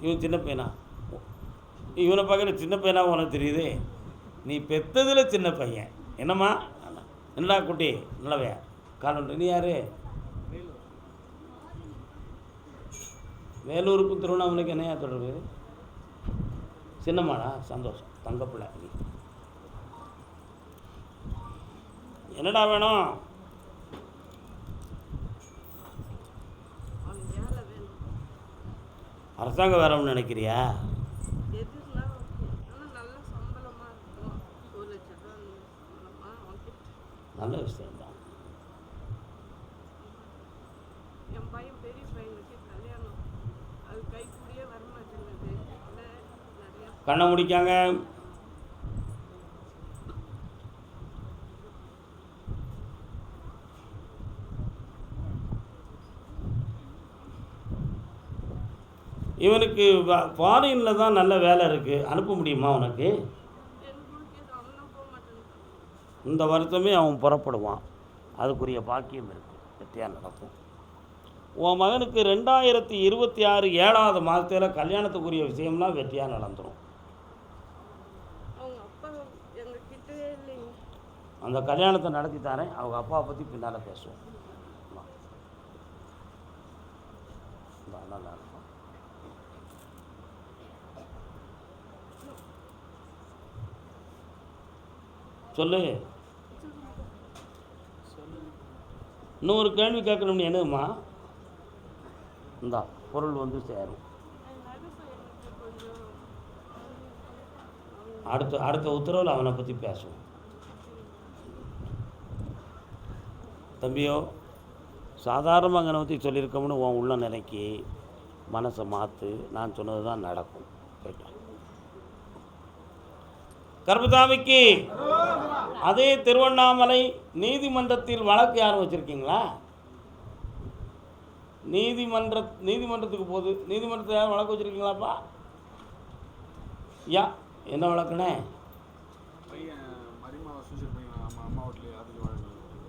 இவன் சின்ன பையனா? இவனை பார்க்குற சின்ன பையனாக உனக்கு தெரியுது? நீ பெற்றதில் சின்ன பையன். என்னம்மா? என்னடா குட்டி நல்லவையா காலண்டு. நீ யார்? வேலூருக்கும் திருவண்ணாமலைக்கு என்னையா தொடர்பு? சின்னம்மாடா, சந்தோஷம். தங்கப்பிள்ளை நீ. என்னடா வேணும்? அரசாங்க வேலைன்னு நினைக்கிறியா? நல்ல விஷயம் தான். கண்ணை முடிக்காங்க. இவனுக்கு ஃபாரினில் தான் நல்ல வேலை இருக்குது, அனுப்ப முடியுமா உனக்கு? இந்த வருஷமே அவன் புறப்படுவான், அதுக்குரிய பாக்கியம் இருக்குது, வெற்றியாக நடக்கும். உன் மகனுக்கு 2026 7வது மாதத்தில் கல்யாணத்துக்குரிய விஷயம்லாம் வெற்றியாக நடந்துடும். அந்த கல்யாணத்தை நடத்தி தரேன். அவங்க அப்பாவை பற்றி பின்னால் பேசுவோம். நல்லா இருக்கும். சொல்லு. இன்னொரு கேள்வி கேட்கணும்னு என்னம்மா? இந்தா பொருள் வந்து சேரும். அடுத்த உத்தரவில் அவனை பற்றி பேசுவோம். தம்பியோ, சாதாரண மகனை பற்றி சொல்லியிருக்கோம்னு உன் உள்ள நினைக்கி மனசை மாற்று. நான் சொன்னது தான் நடக்கும். போயிட்டான். கர்மசாமிக்கு அதே திருவண்ணாமலை நீதிமன்றத்தில் வழக்கு யாரும் வச்சுருக்கீங்களா? நீதிமன்றத்துக்கு போகுது. நீதிமன்றத்தில் யாரும் வழக்கு வச்சுருக்கீங்களாப்பா? யா என்ன வழக்குண்ணே?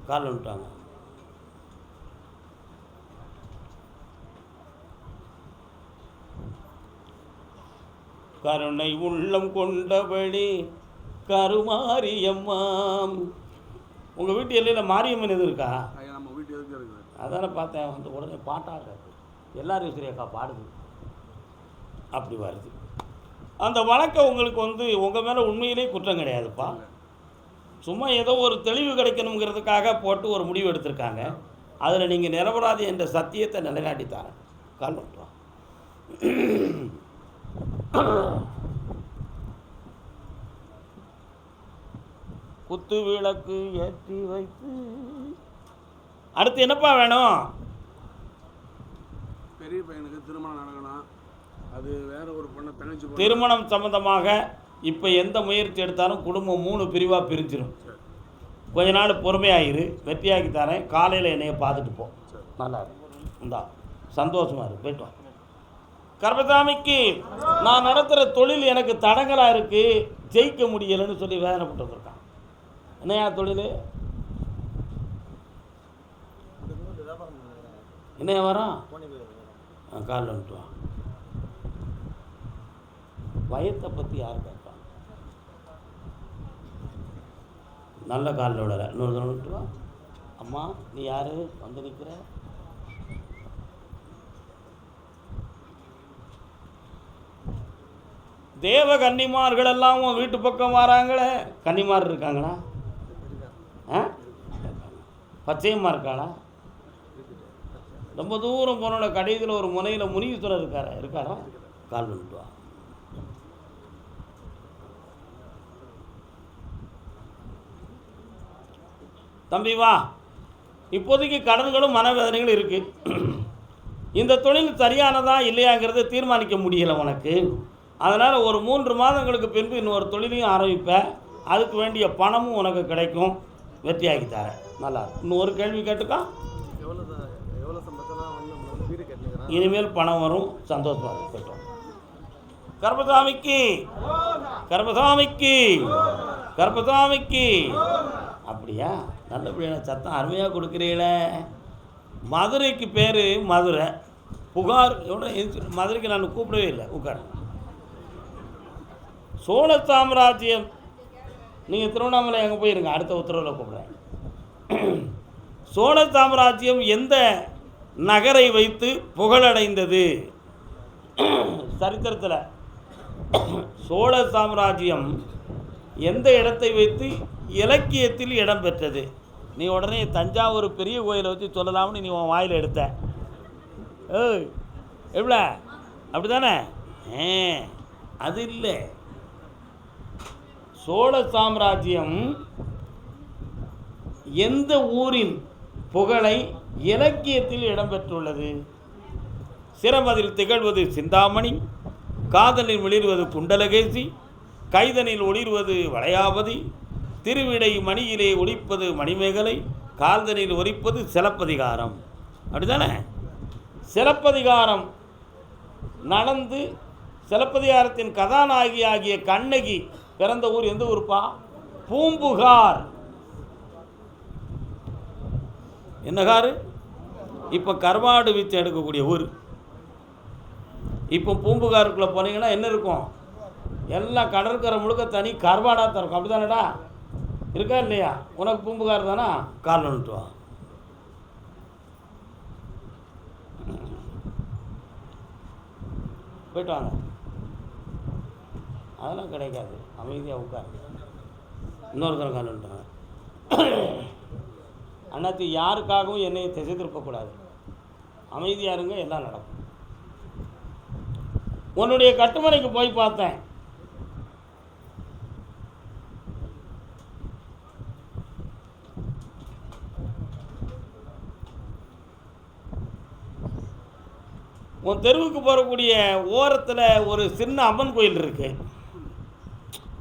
கால் வந்துட்டாங்க. கருணை உள்ளம் கொண்டபடி கருமாரியம்மாம். உங்கள் வீட்டு எல்லையில் மாரியம்மன் எது இருக்கா? அதான பார்த்தேன். வந்து உடனே பாட்டாக எல்லாரும் சரியக்கா பாடுது, அப்படி வருது. அந்த வழக்கை உங்களுக்கு வந்து உங்கள் மேலே உண்மையிலே குற்றம் கிடையாதுப்பா. சும்மா ஏதோ ஒரு தெளிவு கிடைக்கணுங்கிறதுக்காக போட்டு ஒரு முடிவு எடுத்திருக்காங்க. அதில் நீங்கள் நிரபராதி என்ற சத்தியத்தை நிலைநாட்டித்தாரேன். கால் பண்ணுறோம். குத்து விளக்கு ஏற்றி வைத்து. அடுத்து என்னப்பா வேணும்? பெரிய பையனுக்கு திருமணம் நடக்கணும். அது வேற ஒரு பொண்ணை தனிச்சு திருமணம் சம்பந்தமாக இப்போ எந்த முயற்சி எடுத்தாலும் குடும்பம் 3 பிரிவாக பிரிஞ்சிடும். கொஞ்ச நாள் பொறுமையாகிரு, வெற்றியாக்கி தரேன். காலையில் என்னைய பார்த்துட்டு போ. நல்லா இந்தா சந்தோஷமாக இருக்கு. போய்ட்டு வா. கர்மசாமிக்கு நான் நடத்துகிற தொழில் எனக்கு தடங்கலாக இருக்குது, ஜெயிக்க முடியலைன்னு சொல்லி வேதனைப்பட்டு வந்திருக்கான். என்னையா தொழில்? என்ன வரோம்? காலில் வந்துட்டு வா. வயத்தை பற்றி யார் கேட்பாங்க? நல்ல காலில் விடலை. இன்னொரு தடவை விட்டு வா. அம்மா நீ யார் வந்து நிற்கிற? தேவ கன்னிமார்கள் எல்லாம் உன் வீட்டு பக்கம் வராங்களே. கன்னிமார் இருக்காங்களா? பச்சையம்மா இருக்காளா? ரொம்ப தூரம் போனோட கடைசியில் ஒரு முனையில் முனீஸ்வரர் இருக்காரா? கால் பண்ணிட்டு வா. தம்பி வா. இப்போதைக்கு கடன்களும் மனவேதனைகளும் இருக்குது. இந்த தொழில் சரியானதா இல்லையாங்கிறத தீர்மானிக்க முடியலை உனக்கு. அதனால் ஒரு 3 மாதங்களுக்கு பின்பு இன்னொரு தொழிலையும் ஆரம்பிப்பேன். அதுக்கு வேண்டிய பணமும் உனக்கு கிடைக்கும். வெற்றியாக்கி தரேன். நல்லா இருக்கும். இன்னும் ஒரு கேள்வி கேட்டுக்கா. இனிமேல் பணம் வரும். சந்தோஷமாக இருக்கட்டும். கர்மசாமிக்கு கர்மசாமிக்கு கர்மசாமிக்கு. அப்படியா? நல்லபடியான சத்தம் அருமையாக கொடுக்குறீங்களே. மதுரைக்கு பேர் மதுரை, புகார் மதுரைக்கு நான் கூப்பிடவே இல்லை, உட்கார். சோழ சாம்ராஜ்யம், நீங்கள் திருவண்ணாமலை அங்கே போயிருங்க, அடுத்த உத்தரவில் கூப்பிட்றேன். சோழ சாம்ராஜ்யம் எந்த நகரை வைத்து புகழடைந்தது? சரித்திரத்தில் சோழ சாம்ராஜ்யம் எந்த இடத்தை வைத்து இலக்கியத்தில் இடம் பெற்றது? நீ உடனே தஞ்சாவூர் பெரிய கோயிலை வச்சு சொல்லலாம்னு நீ உன் வாயில் எடுத்த. ஏய் எவ்வளோ அப்படி தானே? அது இல்லை. சோழ சாம்ராஜ்யம் எந்த ஊரின் புகழை இலக்கியத்தில் இடம்பெற்றுள்ளது? சிரமதில் திகழ்வது சிந்தாமணி, காதலில் மிளிர்வது குண்டலகேசி, கைதனில் ஒளிர்வது வளையாபதி, திருவிடை மணியிலே ஒலிப்பது மணிமேகலை, கால்தனில் ஒலிப்பது சிலப்பதிகாரம். அப்படி தானே? சிலப்பதிகாரம் நடந்து சிலப்பதிகாரத்தின் கதாநாயகி ஆகிய கண்ணகி பிறந்த ஊர் எந்த ஊருப்பா? பூம்புகார். என்ன காரு? இப்போ கருவாடு வீச்சு எடுக்கக்கூடிய ஊர். இப்போ பூம்புகாருக்குள்ளே போனீங்கன்னா என்ன இருக்கும்? எல்லாம் கடற்கரை முழுக்க தனி கருவாடாக தான் இருக்கும். அப்படி தானேடா? இருக்கா இல்லையா? உனக்கு பூம்புகார் தானா? கால் வந்துட்டு வா. போய்ட்டு வாங்க. அதெல்லாம் கிடைக்காது. அமைதியாக உட்காருங்க. இன்னொருத்தர் கால் வந்துட்டாங்க. அண்ணாத்தி யாருக்காகவும் என்னை திசை திருப்பக்கூடாது. அமைதியாக இருங்க, எல்லாம் நடக்கும். உன்னுடைய கட்டுமனைக்கு போய் பார்த்தேன். உன் தெருவுக்கு போகக்கூடிய ஓரத்தில் ஒரு சின்ன அம்மன் கோயில் இருக்குது.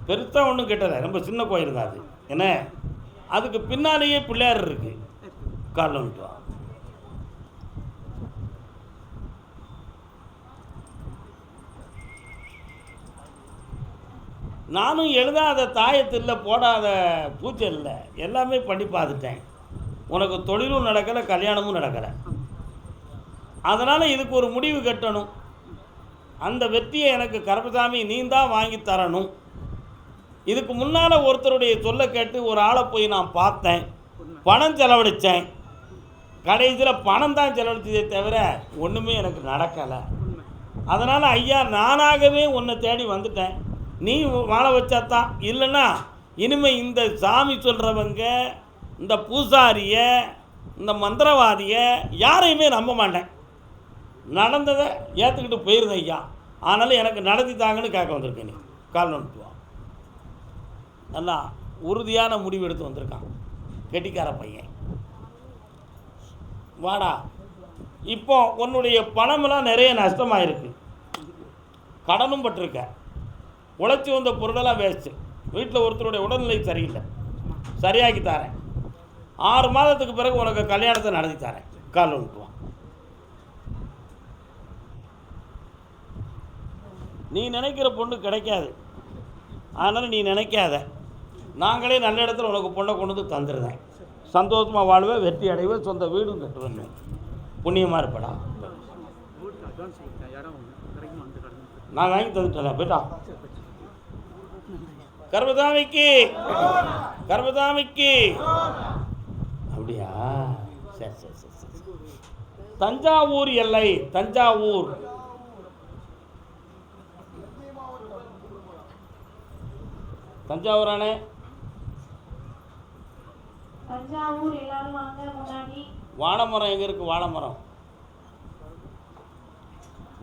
பெருசாக ஒன்றும் கெட்டலை, ரொம்ப சின்ன கோயில் தான் அது. என்ன, அதுக்கு பின்னாலேயே பிள்ளையார் இருக்குது. காலில் வந்துட்டு வா. நானும் எழுதாத தாயத்தில் போடாத பூச்சை இல்லை, எல்லாமே பண்ணி பார்த்துட்டேன். உனக்கு தொழிலும் நடக்கலை, கல்யாணமும் நடக்கலை. அதனால் இதுக்கு ஒரு முடிவு கட்டணும். அந்த வெற்றியை எனக்கு கருப்பசாமி நீ தான் வாங்கி தரணும். இதுக்கு முன்னால் ஒருத்தருடைய சொல்ல கேட்டு ஒரு ஆளை போய் நான் பார்த்தேன், பணம் செலவழித்தேன். கடைசியில் பணம் தான் செலவழித்ததே தவிர ஒன்றுமே எனக்கு நடக்கலை. அதனால் ஐயா நானாகவே உன்னை தேடி வந்துட்டேன். நீ வாழ வச்சாதான். இல்லைன்னா இனிமேல் இந்த சாமி சொல்கிறவங்க, இந்த பூசாரியை, இந்த மந்திரவாதியை யாரையுமே நம்ப மாட்டேன். நடந்ததை ஏற்றுக்கிட்டு போயிருந்தேன் ஐயா. ஆனாலும் எனக்கு நடத்தி தாங்கன்னு கேட்க வந்திருக்கேன். நீ கால் வந்துட்டு வா. நல்லா உறுதியான முடிவு எடுத்து வந்திருக்கான் கெட்டிக்கார பையன். வாடா. இப்போ உன்னுடைய பணமெல்லாம் நிறைய நஷ்டமாயிருக்கு, கடனும் பட்டிருக்க, உழைச்சி வந்த பொருளெல்லாம் வேஸ்ட்டு. வீட்டில் ஒருத்தருடைய உடல்நிலை சரியில்லை, சரியாக்கி தரேன். 6 மாதத்துக்கு பிறகு உனக்கு கல்யாணத்தை நடத்தி தரேன். கால் வந்துட்டு வா. நீ நினைக்கிற பொண்ணு கிடைக்காது. அதனால் நீ நினைக்காத. நாங்களே நல்ல இடத்துல உனக்கு பொண்ணை கொண்டு வந்து தந்துடுறேன். சந்தோஷமாக வாழ்வேன், வெற்றி அடைவேன், சொந்த வீடும் கட்டுவேன். புண்ணியமாக இருப்படா. நான் வாங்கி தந்துட்டேன். போய்ட்டா. கர்மசாமிக்கு கர்மசாமிக்கு. அப்படியா? சரி சரி சரி சரி. தஞ்சாவூர் எல்லை, தஞ்சாவூர். தஞ்சாவூரானே? தஞ்சாவூர். எல்லாரும் வாங்க முன்னாடி. வாழைமரம் எங்கே இருக்குது? வாழைமரம்,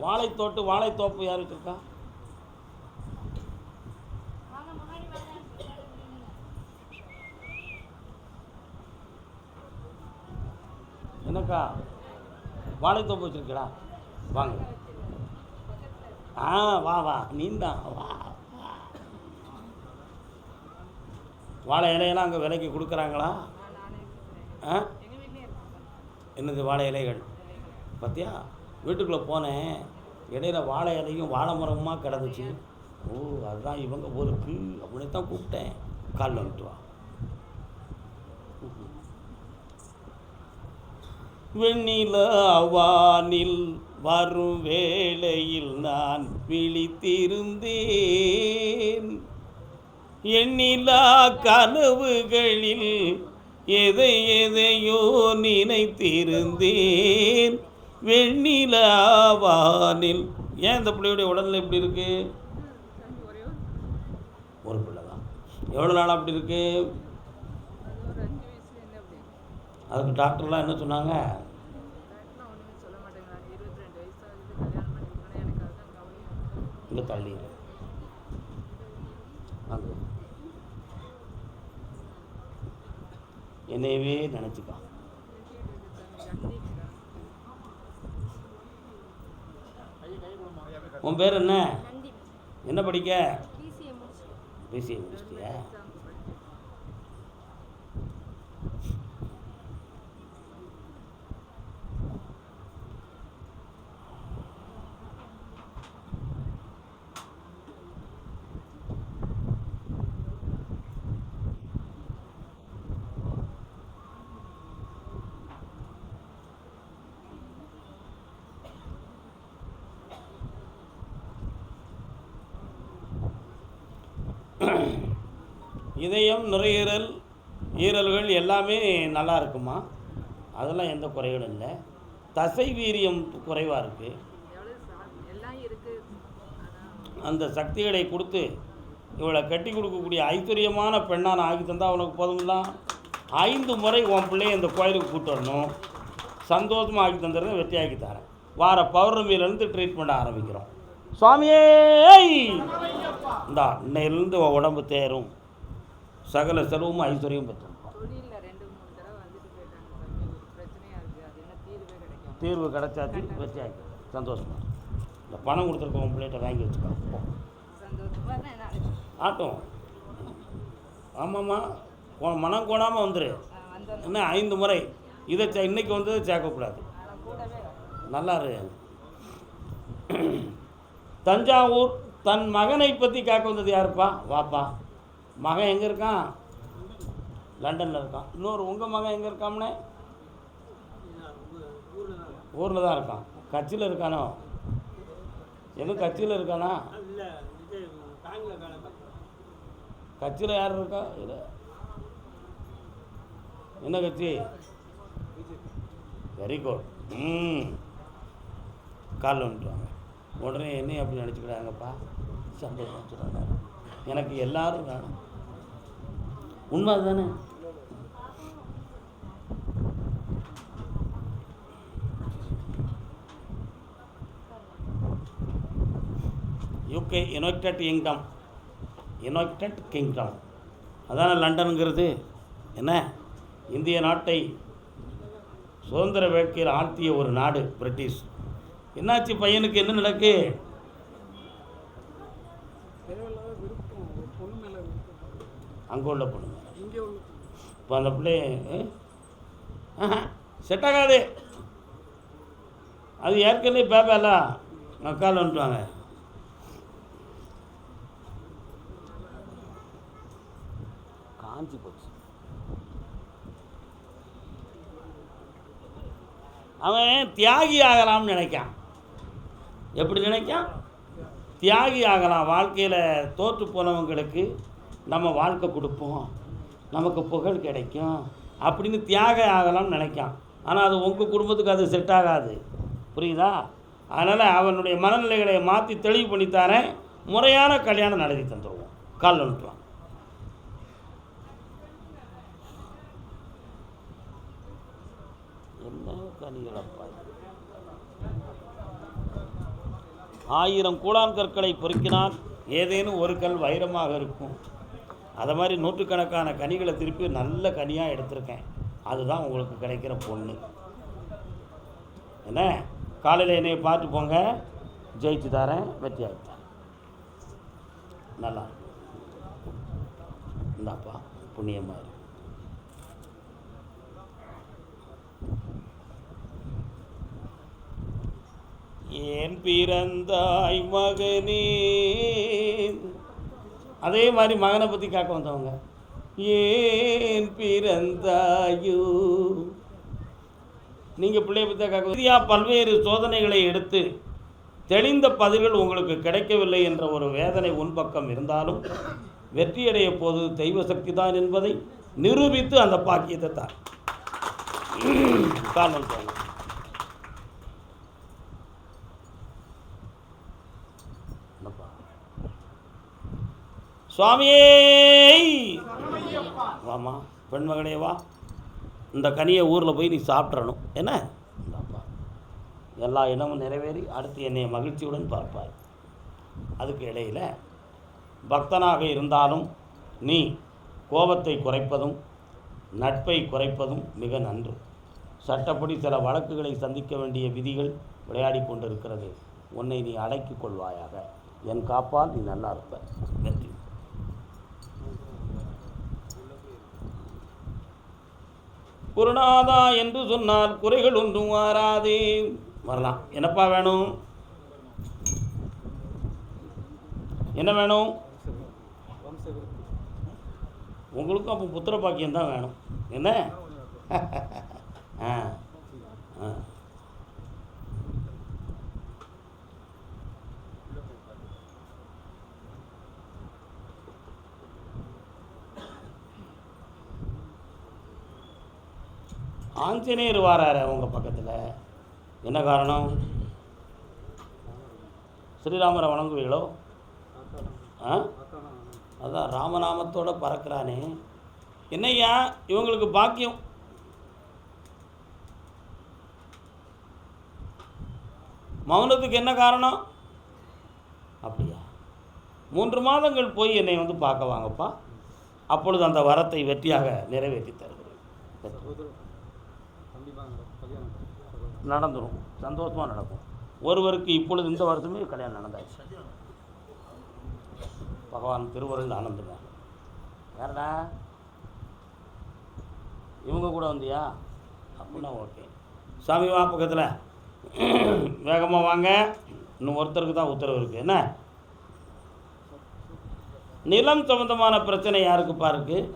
வாழைத்தோட்டு, வாழைத்தோப்பு யார் வச்சுருக்கா? என்னக்கா வாழைத்தோப்பு வச்சுருக்கடா? வாங்க. வா வா, நீந்தான் வா. வாழை இலையெல்லாம் அங்கே விலைக்கு கொடுக்குறாங்களா? என்னது வாழை இலைகள் பார்த்தியா? வீட்டுக்குள்ளே போனேன், இடையில வாழை இலையும் வாழை மரமாக கிடந்துச்சு. ஓ, அதுதான் இவங்க ஊருக்கு அப்படின்னு தான் கூப்பிட்டேன். காலில் வந்துட்டு வா. வெண்ணில வானில் வரும் வேளையில் நான் விழித்திருந்தேன். எண்ணிலா கனவுகளில் எதையோ நினைத்திருந்தேன். வெண்ணிலாவானில். ஏன் இந்த பிள்ளையுடைய உடலில் எப்படி இருக்கு? ஒரு பிள்ளை தான். எவ்வளோ நாள் அப்படி இருக்கு? அதுக்கு டாக்டர்லாம் என்ன சொன்னாங்க? இங்கே தள்ளி அது என்னையவே நினச்சிக்கா. உன் பேர் என்ன? என்ன படிக்க? பிசிஏ முடிச்சிட்டியா? இதயம், நுரையீரல், ஈரல்கள் எல்லாமே நல்லா இருக்குமா? அதெல்லாம் எந்த குறைகளும் இல்லை. தசை வீரியம் குறைவாக இருக்குது. அந்த சக்திகளை கொடுத்து இவளை கட்டி கொடுக்கக்கூடிய ஐஸ்வர்யமான பெண்ணாக நான் ஆக்கி தந்தால் அவனுக்கு போதும்லாம். 5 முறை உன் பிள்ளைய இந்த கோயிலுக்கு கூப்பிட்டு வரணும். சந்தோஷமாக ஆக்கி தந்துடுறது வெற்றி ஆக்கி தரேன். வார பௌர்ணமியிலேருந்து ட்ரீட்மெண்ட் ஆரம்பிக்கிறோம். சுவாமியே இந்தா இன்னையிலேருந்து உடம்பு தேரும், சகல செலவும் ஐஸ்வர்யம் பெற்றோம். தீர்வு கிடைச்சாச்சு, வெற்றியாக்கி சந்தோஷமா. இந்த பணம் கொடுத்துருக்க உன் பிள்ளைகிட்ட வாங்கி வச்சுக்கோ. ஆட்டும். ஆமாம்மா, மனம் கோணாமல் வந்துடு. என்ன 5 முறை இதை இன்னைக்கு வந்து சேர்க்கக்கூடாது. நல்லா இரு. தஞ்சாவூர் தன் மகனை பற்றி கேட்க வந்தது யாருப்பா? வாப்பா. மகன் எங்கே இருக்கான்? லண்டனில் இருக்கான். இன்னொரு உங்கள் மகன் எங்கே இருக்காம்னே? ஊரில் தான் இருக்கான். கட்சியில் இருக்கானோ? எதுவும் கட்சியில் இருக்கானா? கட்சியில் யார் இருக்கா? இல்லை, என்ன கட்சி? Very good. காலில் வந்துட்டுவாங்க. உடனே என்னையும் அப்படி நினச்சிக்கிறாங்கப்பா. சந்தோஷம் சொல்கிறாங்க. எனக்கு எல்லாரும் வேணும். உண்மை தானே? யூகே யுனைடெட் கிங்டம் அதான லண்டனுங்கிறது. என்ன, இந்திய நாட்டை சுதந்திர வேட்கையில் ஆழ்த்திய ஒரு நாடு பிரிட்டிஷ். என்னாச்சு பையனுக்கு? என்ன நடக்கு? அங்கே உள்ள பொண்ணு இப்போ அந்த பிள்ளை செட் ஆகாது. அது ஏற்கனவே பேப்பெல்லாம் மக்கால் வந்துட்டுவாங்க. காஞ்சி போச்சு. அவன் தியாகி ஆகலாம்னு நினைக்கான். எப்படி நினைக்கான்? தியாகி ஆகலாம். வாழ்க்கையில் தோற்று போனவங்களுக்கு நம்ம வாழ்க்கை கொடுப்போம், நமக்கு புகழ் கிடைக்கும் அப்படின்னு தியாக ஆகலாம்னு நினைக்கான். ஆனால் அது உங்கள் குடும்பத்துக்கு அது செட் ஆகாது. புரியுதா? அதனால் அவனுடைய மனநிலைகளை மாற்றி தெளிவு பண்ணித்தாரேன். முறையான கல்யாணம் நடத்தி தந்துடுவோம். கால் வந்துட்டுவான். என்ன கனிகளப்பா! 1000 கூழான் கற்களை பொறுக்கினால் ஏதேனும் ஒரு கல் வைரமாக இருக்கும். அதை மாதிரி நூற்றுக்கணக்கான கனிகளை திருப்பி நல்ல கனியாக எடுத்திருக்கேன். அதுதான் உங்களுக்கு கிடைக்கிற பொண்ணு. என்ன, காலையில் என்னையை பார்த்து போங்க, ஜெயிச்சு தரேன், வெற்றி ஆகிட்டேன். நல்லா இந்தாப்பா, புண்ணியமாக இருக்கு. ஏன் பிறந்தாய் மகனே? அதே மாதிரி மகனை பற்றி கேட்க வந்தவங்க. ஏன் பிறந்தாயோ நீங்கள் பிள்ளையை பற்றி கேட்க பல்வேறு சோதனைகளை எடுத்து தெளிந்த பதில்கள் உங்களுக்கு கிடைக்கவில்லை என்ற ஒரு வேதனை உன்பக்கம் இருந்தாலும் வெற்றியடைய போது தெய்வ சக்தி தான் என்பதை நிரூபித்து அந்த பாக்கியத்தை தான் காரணம் சொல்லுங்க. சுவாமியே வாமா பெண்மகனே வா, இந்த கனியை ஊரில் போய் நீ சாப்பிட்றணும் என்ன, இந்தாப்பா எல்லா இனமும் நிறைவேறி அடுத்து என்னை மகிழ்ச்சியுடன் பார்ப்பாய். அதுக்கு இடையில் பக்தனாக இருந்தாலும் நீ கோபத்தை குறைப்பதும் நட்பை குறைப்பதும் மிக நன்று. சட்டப்படி சில வழக்குகளை சந்திக்க வேண்டிய விதிகள் விளையாடி கொண்டிருக்கிறது. உன்னை நீ அடக்கிக் கொள்வாயாக. என் காப்பால் நீ நல்லா இருப்ப. வெற்றி. குருநாதா என்று சொன்னால் குறைகள் ஒன்றும் வாராது. வரலாம். என்னப்பா வேணும்? என்ன வேணும் உங்களுக்கும்? அப்போ புத்திர பாக்கியம் தான் வேணும் என்ன? ஆஞ்சநேயர் வாராரு உங்கள் பக்கத்தில். என்ன காரணம்? ஸ்ரீராமரை வணங்குவீங்களோ? அதான் ராமநாமத்தோடு பறக்கிறானே. என்னய்யா இவங்களுக்கு பாக்கியம்? மௌனத்துக்கு என்ன காரணம்? அப்படியா? 3 மாதங்கள் போய் என்னை வந்து பார்க்க வாங்கப்பா. அப்பொழுது அந்த வரத்தை வெற்றியாக நிறைவேற்றி தருகிறேன். நடந்துடும், சந்தோஷமாக நடக்கும். ஒருவருக்கு இப்பொழுது இந்த வருஷமே கல்யாணம் நடந்தாச்சு. பகவான் திருவருள் ஆனந்தங்க. யாரடா இவங்க கூட வந்தியா? அப்படின்னா ஓகே. சாமி வா பக்கத்தில், வேகமாக வாங்க. இன்னும் ஒருத்தருக்கு தான் உத்தரவு இருக்குது. என்ன நிலம் சம்பந்தமான பிரச்சனை யாருக்குப்பா இருக்குது?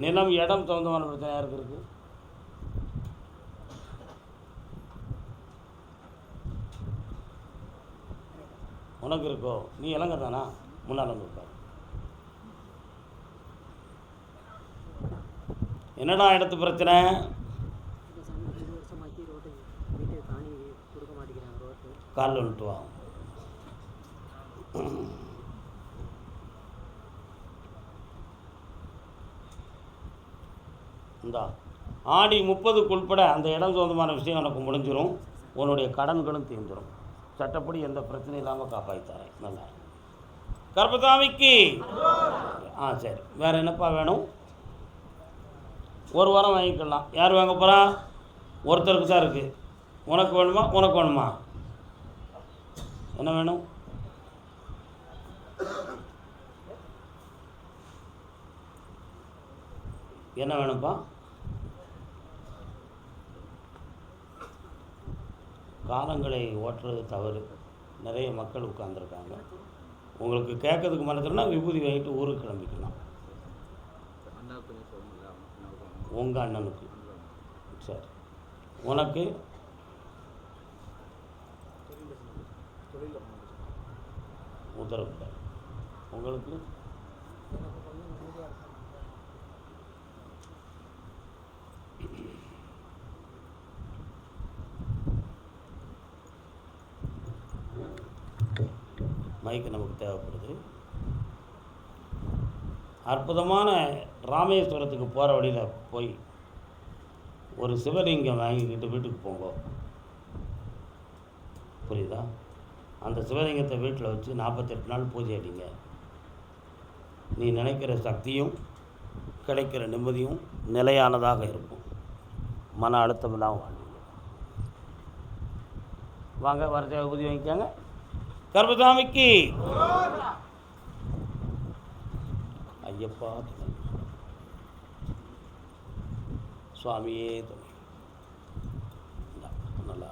நிலம் இடம் சம்பந்தமான பிரச்சனை யாருக்கு இருக்குது? உனக்கு இருக்கோ? நீ இளங்கர் தானா? முன்னால் வந்து இருப்பார். என்னடா இடத்து பிரச்சனை? காலில் விட்டு வா. இந்தா ஆடி 30க்கு உட்பட அந்த இடம் சொந்தமான விஷயம் எனக்கு முடிஞ்சிடும். உன்னுடைய கடன்களும் தீர்ந்துடும். சட்டப்படி எந்த பிரச்சனையும் இல்லாமல் காப்பாற்றித்தரேன். நல்லா கர்ப்பசாமிக்கு. சரி, வேறு என்னப்பா வேணும்? ஒரு வாரம் வாங்கிக்கலாம். யார் வாங்க போகிறா? ஒருத்தருக்கு தான் இருக்குது. உனக்கு வேணுமா? உனக்கு வேணுமா? என்ன வேணும்? என்ன வேணும்ப்பா? காலங்களை ஓட்டுறது தவறு. நிறைய மக்கள் உட்கார்ந்துருக்காங்க. உங்களுக்கு கேட்கறதுக்கு மனசுனா விபூதி வாங்கிட்டு ஊருக்கு கிளம்பிக்கலாம். உங்கள் அண்ணனுக்கு சரி. உனக்கு உத்தரவு. உங்களுக்கு மைக்கு நமக்கு தேவைப்படுது. அற்புதமான ராமேஸ்வரத்துக்கு போகிற வழியில் போய் ஒரு சிவலிங்கம் வாங்கிக்கிட்டு வீட்டுக்கு போங்க. புரியுதா? அந்த சிவலிங்கத்தை வீட்டில் வச்சு 48 நாள் பூஜை அடிங்க. நீ நினைக்கிற சக்தியும் கிடைக்கிற நிம்மதியும் நிலையானதாக இருக்கும். மன அழுத்தம் இல்லாமல் வாழ்வீங்க. வாங்க, வர ஊதி வாங்கிக்காங்க. கர்ப்பசாமிக்கு ஐயப்பா துணை, சுவாமியே துணை. நல்லா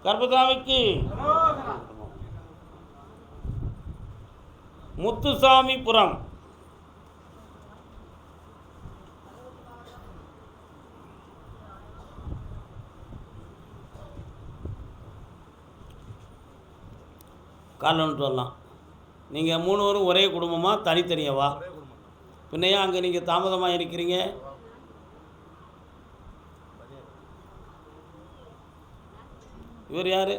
கர்ப்பசாமிக்கு முத்துசாமிபுரம், கால் வந்துட்டு வரலாம். நீங்கள் 3 பேரும் ஒரே குடும்பமாக தனித்தனியாவா? பின்னையா அங்கே நீங்கள் தாமதமாக இருக்கிறீங்க? இவர் யார்?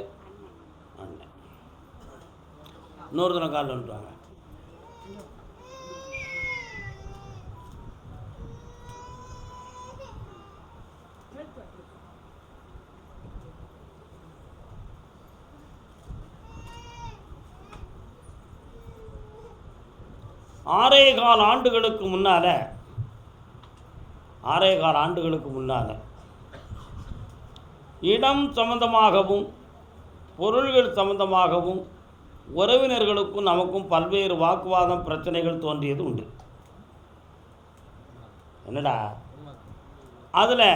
அண்ணன். இன்னொரு தினம் கால் வந்துட்டுவாங்க. ஆறேகால் ஆண்டுகளுக்கு முன்னால் இடம் சம்பந்தமாகவும் பொருள்கள் சம்பந்தமாகவும் உறவினர்களுக்கும் நமக்கும் பல்வேறு வாக்குவாதம் பிரச்சனைகள் தோன்றியது உண்டு. என்னடா அதில்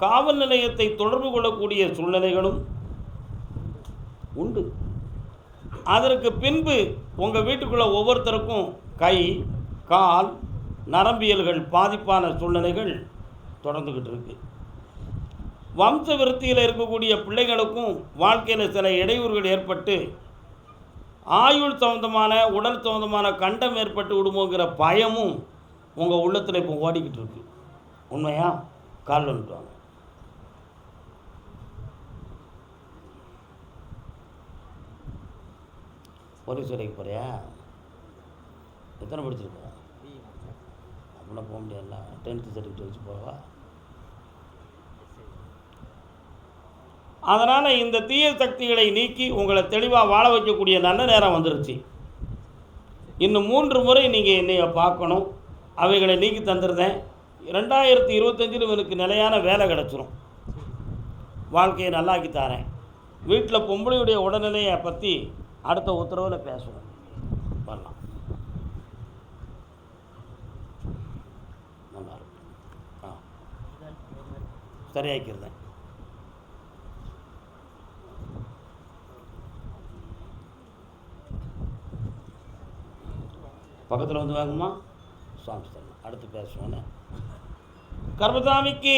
காவல் நிலையத்தை தொடர்பு கொள்ளக்கூடிய சூழ்நிலைகளும் உண்டு. அதற்கு பின்பு உங்கள் வீட்டுக்குள்ளே ஒவ்வொருத்தருக்கும் கை கால் நரம்பியல்கள் பாதிப்பான சூழ்நிலைகள் தொடர்ந்துக்கிட்டு இருக்கு. வம்ச விருத்தியில் இருக்கக்கூடிய பிள்ளைகளுக்கும் வாழ்க்கையில் சில இடையூறுகள் ஏற்பட்டு ஆயுள் சம்பந்தமான உடல் சம்பந்தமான கண்டம் ஏற்பட்டு விடுமோங்கிற பயமும் உங்கள் உள்ளத்தில் இப்போ ஓடிக்கிட்டு இருக்கு. உண்மையா? கால் வந்துட்டுவாங்க. போலீஸ் வேலைக்கு போறியா? எத்தனை படிச்சிருக்க? அப்படின்னா போக முடியாதுல்ல. 10th சர்டிஃபிகேட் வச்சு போவா? அதனால் இந்த தீய சக்திகளை நீக்கி உங்களை தெளிவாக வாழ வைக்கக்கூடிய நல்ல நேரம் வந்துருச்சு. இன்னும் 3 முறை நீங்கள் என்னைய பார்க்கணும். அவைகளை நீக்கி தந்துருந்தேன். 2025 இவனுக்கு நிலையான வேலை கிடச்சிரும். வாழ்க்கையை நல்லாக்கி தரேன். வீட்டில் பொம்பளையுடைய உடல்நிலையை பற்றி அடுத்த உத்தரவில் பேசணும். வரலாம். நல்லா இருக்கும். சரியாக்கிருந்தேன். பக்கத்தில் வந்து வாங்குமா சாமி தரணும். அடுத்து பேசுவோன்னு. கர்மசாமிக்கு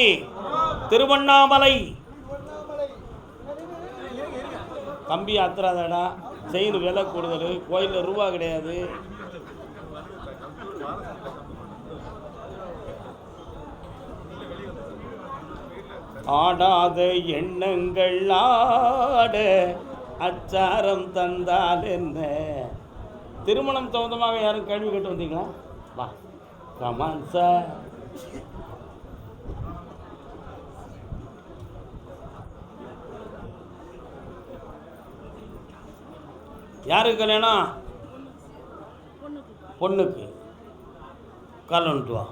திருவண்ணாமலை கம்பி அத்துறாதடா. செயின் விலை கூடுதல். கோயிலில் ரூபா கிடையாது. ஆடாத எண்ணங்கள் ஆட அச்சாரம் தந்தால் என்ன. திருமணம் சம்பந்தமாக யாரும் கேள்வி கேட்டு வந்தீங்களா? வா கமான் சார். யாருக்கு கல்யாணம்? பொண்ணுக்கு. கால் வந்துட்டு வா.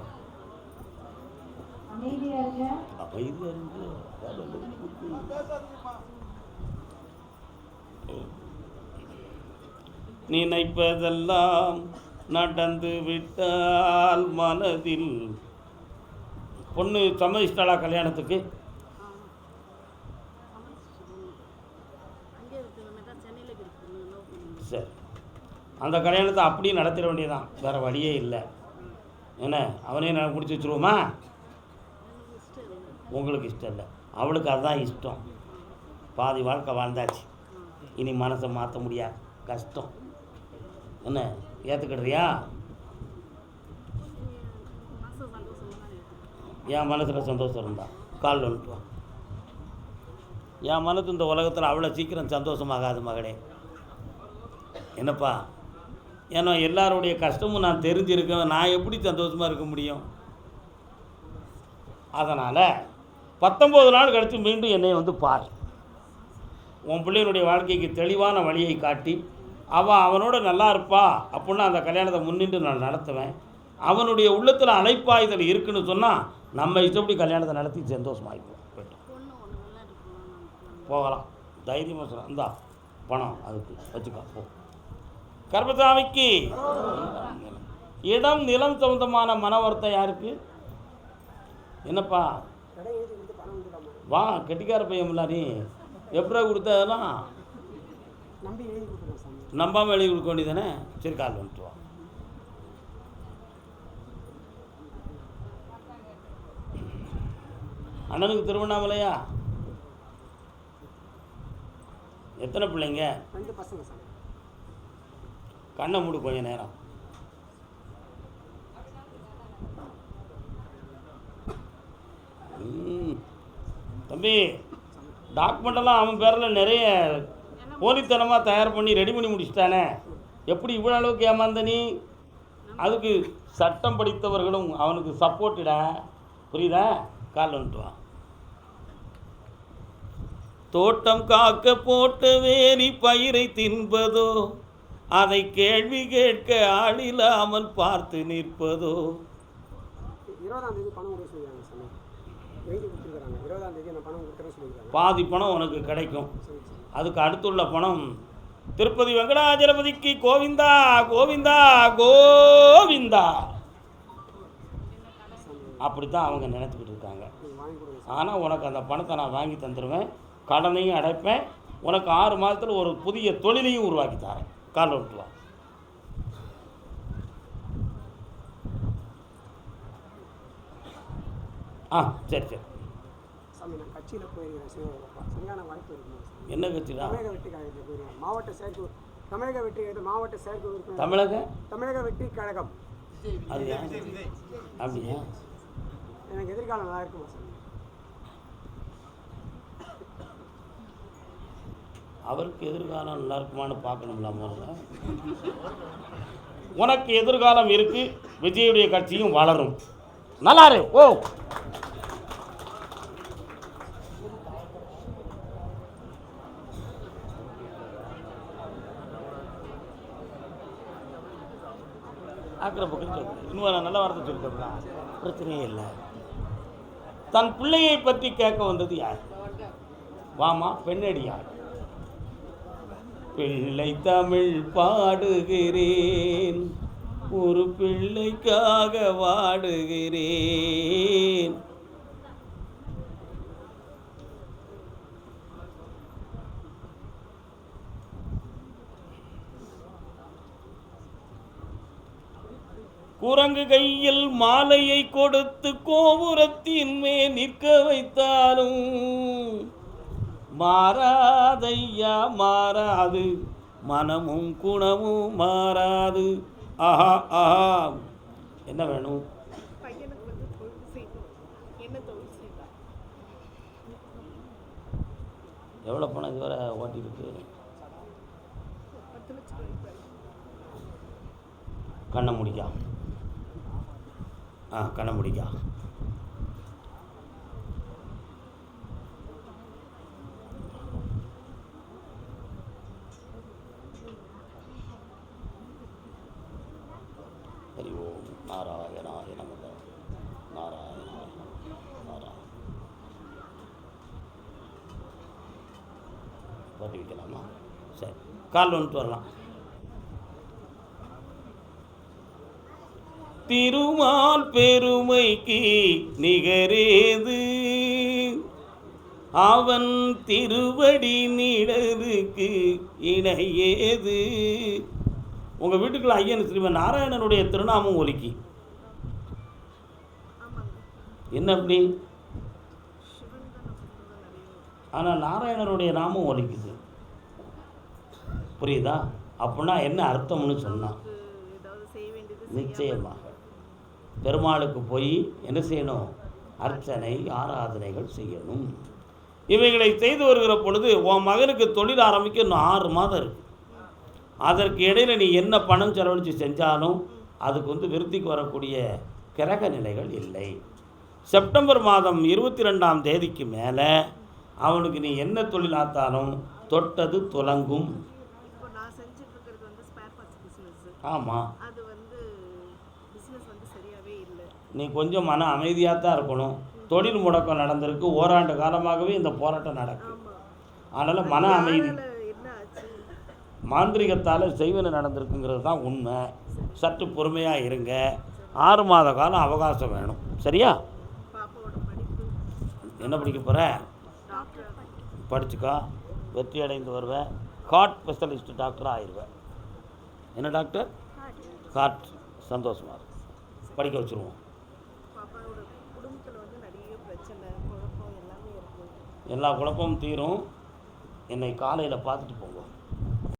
நினைப்பதெல்லாம் நடந்து விட்டால் மனதில். பொண்ணு சம்மதிச்சிட்டாளா கல்யாணத்துக்கு? சரி, அந்த கல்யாணத்தை அப்படியே நடத்திட வேண்டியதான். வேறு வழியே இல்லை. என்ன அவனே நான் முடிச்சு வச்சுருவோமா? உங்களுக்கு இஷ்டம் இல்லை, அவளுக்கு அதுதான் இஷ்டம். பாதி வாழ்க்கை வாழ்ந்தாச்சு. இனி மனசை மாற்ற முடியாது. கஷ்டம். என்ன ஏற்றுக்கிடுறியா? என் மனசில் சந்தோஷம் இருந்தால் கால் வந்துட்டு. என் மனசு இந்த உலகத்தில் அவ்வளோ சீக்கிரம் சந்தோஷமாகாது மகளே. என்னப்பா? ஏன்னா எல்லாருடைய கஷ்டமும் நான் தெரிஞ்சிருக்கேன். நான் எப்படி சந்தோஷமாக இருக்க முடியும்? அதனால் 19 நாள் கழித்து மீண்டும் என்னை வந்து பார். உன் பிள்ளையினுடைய வாழ்க்கைக்கு தெளிவான வழியை காட்டி அவனோட நல்லா இருப்பா அப்படின்னா அந்த கல்யாணத்தை முன்னின்று நான் நடத்துவேன். அவனுடைய உள்ளத்தில் அழைப்பாயுதல் இருக்குன்னு சொன்னால் நம்ம இஷ்டப்படி கல்யாணத்தை நடத்தி சந்தோஷமாகிப்போம். போகலாம். தைரியமாக சொல்லலாம். இந்தா பணம் அதுக்கு வச்சுக்கோ போ. கர்மசாமிக்கு இடம் நிலம் சம்பந்தமான மன வருத்தம் யாருக்கு? என்னப்பா வா கெட்டிக்கார பையன் நீ எப்படா கொடுத்ததெல்லாம் நம்பாமல் எழுதி கொடுக்க வேண்டியதானே. சரி கால் வந்துட்டு வா. அண்ணனுக்கு திருவண்ணாமலையா? எத்தனை பிள்ளைங்க? 2 பசங்க சாமி. கண்ணை மூடு கொஞ்ச நேரம். தம்பி, டாக்குமெண்டெல்லாம் அவன் பேரில் நிறைய போலித்தனமாக தயார் பண்ணி ரெடி பண்ணி முடிச்சிட்டானே, எப்படி இவ்வளோ அளவுக்கு ஏமாந்த நீ? அதுக்கு சட்டம் படித்தவர்களும் அவனுக்கு சப்போர்ட்டுடா, புரியுதா? காலில் வந்துட்டுவான். தோட்டம் காக்க போட்ட வேலி பயிரை தின்பதோ, அதை கேள்வி கேட்க ஆளில்லாமல் பார்த்து நிற்பதோ. 20ஆம் தேதி பணம் கொடுக்க சொல்லியிருக்காங்க சாமி. எழுதி கொடுத்துருக்காங்க. 20ஆம் தேதி நான் பணம் கொடுக்குறேன்னு சொல்லியிருக்காங்க. பாதி பணம் உனக்கு கிடைக்கும். அதுக்கு அடுத்துள்ள பணம் திருப்பதி வெங்கடாஜலபதிக்கு கோவிந்தா கோவிந்தா கோவிந்தா, அப்படித்தான் அவங்க நினைத்துக்கிட்டு இருக்காங்க. ஆனால் உனக்கு அந்த பணத்தை நான் வாங்கி தந்துடுவேன், கடனையும் அடைப்பேன், உனக்கு 6 மாதத்தில் ஒரு புதிய தொழிலையும் உருவாக்கி தரேன். காலில் விட்டுவா. சரி சரி. சாமி நான் கட்சியில் போயிருக்கிறேன். சரியான வாய்ப்பு இருக்குமா? என்ன கட்சி தான்? தமிழக வெற்றி கழகத்தில் போயிருக்கேன். மாவட்ட செயற்குழு தமிழக வெற்றி மாவட்ட செயற்குழு தமிழக வெற்றி கழகம். அது அப்படியா? எனக்கு எதிர்காலம் நல்லா இருக்குமா சாமி? அவருக்கு எதிர்காலம் நல்லா இருக்குமான்னு பார்க்கணும்ல முதல்ல. உனக்கு எதிர்காலம் இருக்கு, விஜயுடைய கட்சியும் வளரும். நல்லாரு. ஓ, ஆக்கிற பக்கம் இன்னும் நல்ல வார்த்தை சொல்லிட்டோம்னா பிரச்சனையே இல்லை. தன் பிள்ளையை பற்றி கேட்க வந்தது யார்? வாமா பெண்ணடியார். பிள்ளை தமிழ் பாடுகிறேன், ஒரு பிள்ளைக்காக வாடுகிறேன். குரங்கு கையில் மாலையை கொடுத்து கோபுரத்தின் மேல் நிற்க வைத்தாலும் மாறாதையா மாறாது, மனமும் குணமும் மாறாது. ஆஹா ஆஹா. என்ன வேணும்? எவ்வளோ பணம் இதுவரை ஓட்டிருக்கு? கண்ணை முடிக்கா. கண்ணை முடிக்கா. ஹரி ஓம் நாராயணாய நமக. நாராயணாய நாராயண. போட்டு வைக்கலாமா? சரி, காலில் வந்துட்டு வரலாம். திருமால் பெருமைக்கு நிகரேது, அவன் திருவடி நிழலுக்கு இணையேது. உங்கள் வீட்டுக்குள்ள ஐயன் ஸ்ரீமன் நாராயணனுடைய திருநாமம் ஒலிக்கி. என்ன அப்படி? ஆனால் நாராயணனுடைய நாமம் ஒலிக்குது, புரியுதா? அப்படின்னா என்ன அர்த்தம்னு சொன்னான். நிச்சயமாக பெருமாளுக்கு போய் என்ன செய்யணும்? அர்ச்சனை ஆராதனைகள் செய்யணும். இவைகளை செய்து வருகிற பொழுது உன் மகனுக்கு தொழில் ஆரம்பிக்க இன்னும் 6 மாதம் இருக்குது. அதற்கு இடையில் நீ என்ன பணம் செலவழித்து செஞ்சாலும் அதுக்கு விருத்திக்கு வரக்கூடிய கிரக நிலைகள் இல்லை. செப்டம்பர் மாதம் 22ஆம் தேதிக்கு மேலே அவனுக்கு நீ என்ன தொழில் ஆத்தாலும் தொட்டது துலங்கும். ஆமாம், நீ கொஞ்சம் மன அமைதியாக தான் இருக்கணும். தொழில் முடக்கம் நடந்திருக்கு, ஓராண்டு காலமாகவே இந்த போராட்டம் நடக்கும். அதனால் மன அமைதி, மாந்திரிகத்தால் செய்வன நடந்திருக்குங்கிறது தான் உண்மை. சற்று பொறுமையாக இருங்க. 6 மாத காலம் அவகாசம் வேணும். சரியா? என்ன படிக்க போகிற? படிச்சுக்கா, வெற்றி அடைந்து வருவேன். ஹார்ட் ஸ்பெஷலிஸ்ட் டாக்டராக ஆயிடுவேன். என்ன டாக்டர்? ஹார்ட். சந்தோஷமாக இருக்கும், படிக்க வச்சுருவோம். எல்லா குழப்பமும் தீரும். என்னை காலையில் பார்த்துட்டு போங்க.